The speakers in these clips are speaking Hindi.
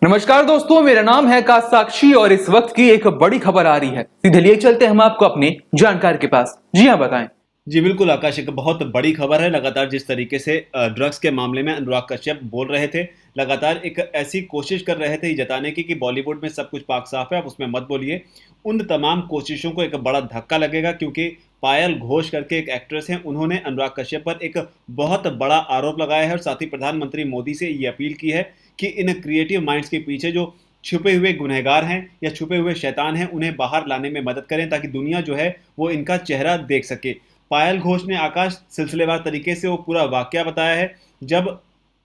नमस्कार दोस्तों, मेरा नाम है काश साक्षी और इस वक्त की एक बड़ी खबर आ रही है। सीधे लिए चलते हैं हम आपको अपने जानकार के पास। जी हाँ, बताएं। जी बिल्कुल आकाश, एक बहुत बड़ी खबर है। लगातार जिस तरीके से ड्रग्स के मामले में अनुराग कश्यप बोल रहे थे, लगातार एक ऐसी कोशिश कर रहे थे ये जताने की कि बॉलीवुड में सब कुछ पाक साफ है, आप उसमें मत बोलिए। उन तमाम कोशिशों को एक बड़ा धक्का लगेगा, क्योंकि पायल घोष करके एक एक्ट्रेस हैं, उन्होंने अनुराग कश्यप पर एक बहुत बड़ा आरोप लगाया है और साथ ही प्रधानमंत्री मोदी से ये अपील की है कि इन क्रिएटिव माइंड्स के पीछे जो छुपे हुए गुनहगार हैं या छुपे हुए शैतान हैं, उन्हें बाहर लाने में मदद करें ताकि दुनिया जो है वो इनका चेहरा देख सके। पायल घोष ने आकाश सिलसिलेवार तरीके से वो पूरा वाकया बताया है, जब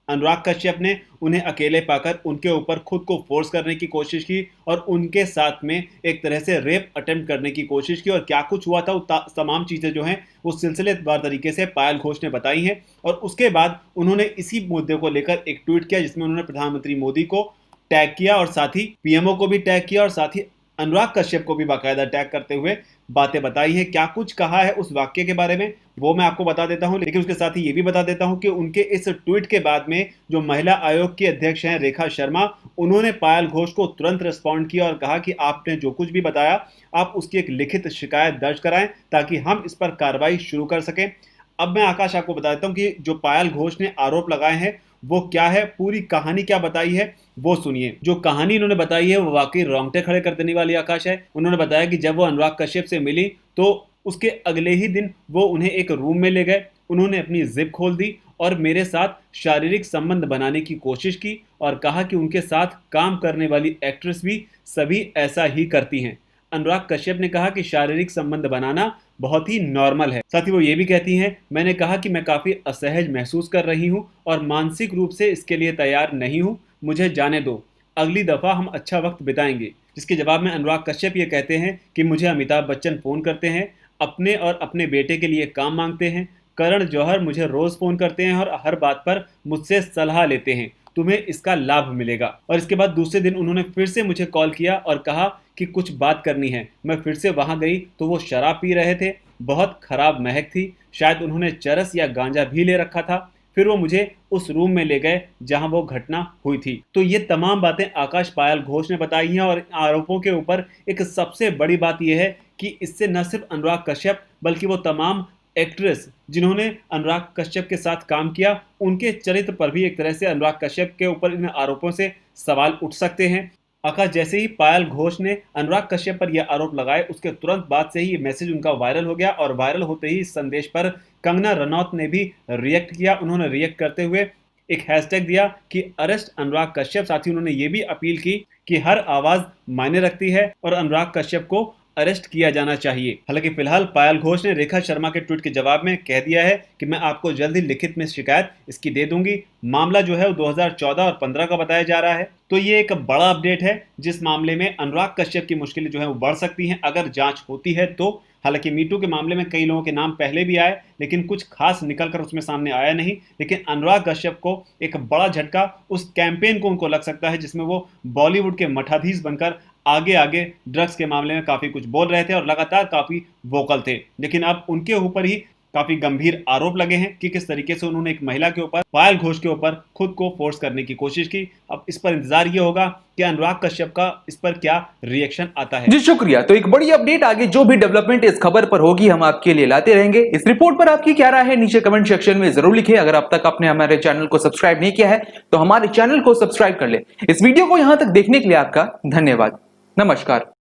अनुराग कश्यप ने उन्हें अकेले पाकर उनके ऊपर खुद को फोर्स करने की कोशिश की और उनके साथ में एक तरह से रेप अटेम्प्ट करने की कोशिश की, और क्या कुछ हुआ था वो तमाम चीज़ें जो हैं वो सिलसिलेवार तरीके से पायल घोष ने बताई हैं। और उसके बाद उन्होंने इसी मुद्दे को लेकर एक ट्वीट किया, जिसमें उन्होंने प्रधानमंत्री मोदी को टैग किया और साथ ही पीएमओ को भी टैग किया और साथ ही अनुराग कश्यप को भी बाकायदा टैग करते हुए बातें बताई हैं। क्या कुछ कहा है उस वाक्य के बारे में वो मैं आपको बता देता हूं, लेकिन उसके साथ ही ये भी बता देता हूं कि उनके इस ट्वीट के बाद में जो महिला आयोग की अध्यक्ष हैं रेखा शर्मा, उन्होंने पायल घोष को तुरंत रिस्पॉन्ड किया और कहा कि आपने जो कुछ भी बताया आप उसकी एक लिखित शिकायत दर्ज कराएं ताकि हम इस पर कार्रवाई शुरू कर सकें। अब मैं आकाश आपको बता देता हूं कि जो पायल घोष ने आरोप लगाए हैं वो क्या है, पूरी कहानी क्या बताई है वो सुनिए। जो कहानी इन्होंने बताई है वो वाकई रोंगटे खड़े कर देने वाली आकाश है। उन्होंने बताया कि जब वो अनुराग कश्यप से मिली तो उसके अगले ही दिन वो उन्हें एक रूम में ले गए, उन्होंने अपनी जिप खोल दी और मेरे साथ शारीरिक संबंध बनाने की कोशिश की और कहा कि उनके साथ काम करने वाली एक्ट्रेस भी सभी ऐसा ही करती हैं। अनुराग कश्यप ने कहा कि शारीरिक संबंध बनाना बहुत ही नॉर्मल है। साथ ही वो ये भी कहती हैं, मैंने कहा कि मैं काफ़ी असहज महसूस कर रही हूँ और मानसिक रूप से इसके लिए तैयार नहीं हूँ, मुझे जाने दो, अगली दफ़ा हम अच्छा वक्त बिताएंगे। जिसके जवाब में अनुराग कश्यप ये कहते हैं कि मुझे अमिताभ बच्चन फ़ोन करते हैं, अपने और अपने बेटे के लिए काम मांगते हैं, करण जौहर मुझे रोज़ फ़ोन करते हैं और हर बात पर मुझसे सलाह लेते हैं, तुम्हें इसका लाभ मिलेगा। और इसके बाद दूसरे दिन उन्होंने फिर से मुझे कॉल किया और कहा कि कुछ बात करनी है। मैं फिर से वहां गई तो वो शराब पी रहे थे, बहुत खराब महक थी, शायद उन्होंने चरस या गांजा भी ले रखा था। फिर वो मुझे उस रूम में ले गए जहां वो घटना हुई थी। तो ये तमाम बातें आकाश पायल घोष ने बताई हैं और आरोपों के ऊपर एक सबसे बड़ी बात यह है कि इससे न सिर्फ अनुराग कश्यप बल्कि वो तमाम एक्ट्रेस जिन्होंने अनुराग कश्यप के साथ काम किया, उनके चरित्र पर भी एक तरह से अनुराग कश्यप के ऊपर इन आरोपों से सवाल उठ सकते हैं। आकाश, जैसे ही पायल घोष ने अनुराग कश्यप पर यह आरोप लगाए उसके तुरंत बाद से ही ये मैसेज उनका वायरल हो गया और वायरल होते ही इस संदेश पर कंगना रनौत ने भी रिएक्ट किया। उन्होंने रिएक्ट करते हुए एक हैशटैग दिया कि अरेस्ट अनुराग कश्यप। साथ ही उन्होंने ये भी अपील की कि हर आवाज़ मायने रखती है और अनुराग कश्यप को अरेस्ट किया जाना चाहिए। हालांकि फिलहाल पायल घोष ने रेखा शर्मा के ट्वीट के जवाब में कह दिया है कि मैं आपको जल्द ही लिखित में शिकायत इसकी दे दूंगी। मामला जो है वो 2014 और 15 का बताया जा रहा है। तो ये एक बड़ा अपडेट है जिस मामले में अनुराग कश्यप की मुश्किलें जो है वो बढ़ सकती हैं अगर जांच होती है तो। हालांकि मीटू के मामले में कई लोगों के नाम पहले भी आए लेकिन कुछ खास निकलकर उसमें सामने आया नहीं, लेकिन अनुराग कश्यप को एक बड़ा झटका उस कैंपेन को उनको लग सकता है जिसमें वो बॉलीवुड के मठाधीश बनकर आगे आगे ड्रग्स के मामले में काफ़ी कुछ बोल रहे थे और लगातार काफ़ी वोकल थे। लेकिन अब उनके ऊपर ही काफ़ी गंभीर आरोप लगे हैं कि किस तरीके से उन्होंने एक महिला के ऊपर, पायल घोष के ऊपर खुद को फोर्स करने की कोशिश की। अब इस पर इंतजार ये होगा कि अनुराग कश्यप का इस पर क्या रिएक्शन आता है। जी शुक्रिया। तो एक बड़ी अपडेट आगे जो भी डेवलपमेंट इस खबर पर होगी हम आपके लिए लाते रहेंगे। इस रिपोर्ट पर आपकी क्या राय है नीचे कमेंट सेक्शन में जरूर लिखें। अगर अब तक आपने हमारे चैनल को सब्सक्राइब नहीं किया है तो हमारे चैनल को सब्सक्राइब कर ले। इस वीडियो को यहां तक देखने के लिए आपका धन्यवाद। नमस्कार।